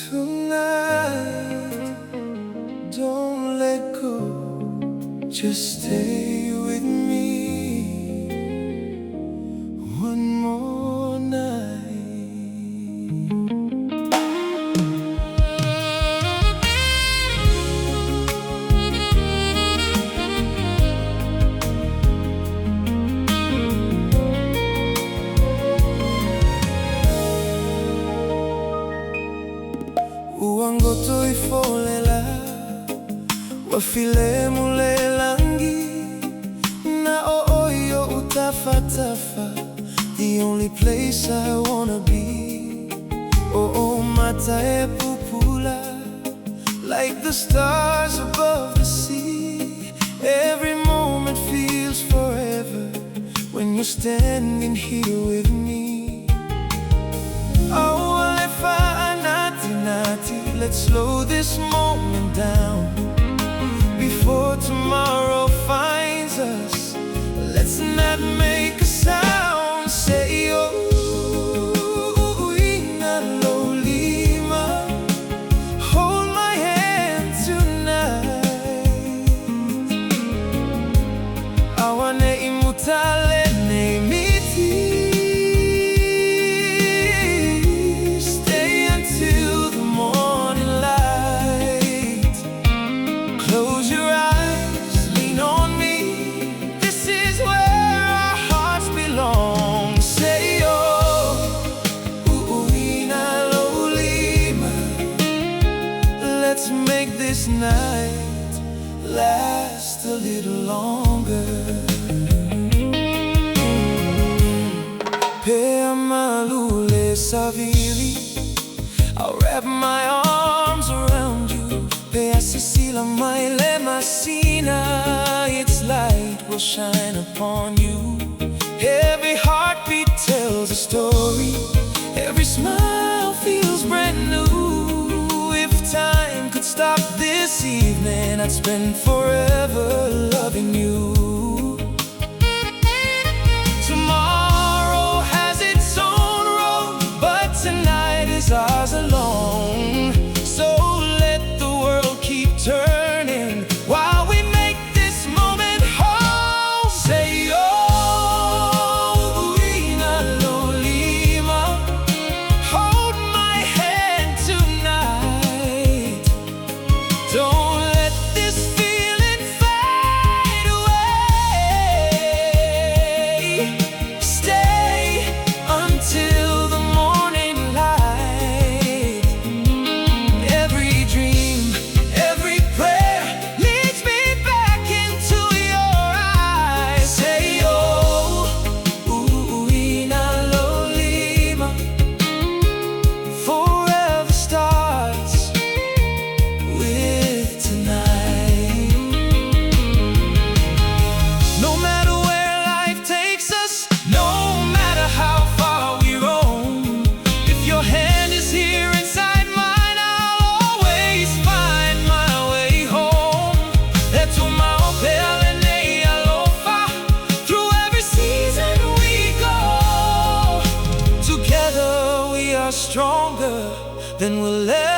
Tonight, don't let go, just stay with me one more night. Uangoto ifolela wafile mulelangi na ooyo utafatafa, the only place I wanna be. O'u amata e pupula like the stars above the sea. Every moment feels forever when you're standing here with me. O'u U'uina, let's slow this moment down before tomorrow finds us. Let's not make a sound. Say O'u U'uina Lou Lima, hold my hand tonight. Awane imutale ne miti. Let's make this night last a little longer. Pe amalule savili, I'll wrap my arms around you. Pe asisila maile masina, its light will shine upon you. Every heartbeat tells a story, every smile feels brand new. If time could stop this evening, I'd spend forever loving you. Tomorrow has its own road, but tonight is ours alone. So let the world keep turning while we make this moment whole. Say O'u U'uina Lou Lima, hold my hand tonight. Don't let this feeling fade away. Stay until the morning light. Every dream, every prayer leads me back into your eyes. Say O'u U'uina Lou Lima, forever starts with tonight. No matter where life takes us, no matter how far we roam, if your hand is here inside mine, I'll always find my way home. Tumau, Alofa, through every season we go. Together we are stronger than we'll ever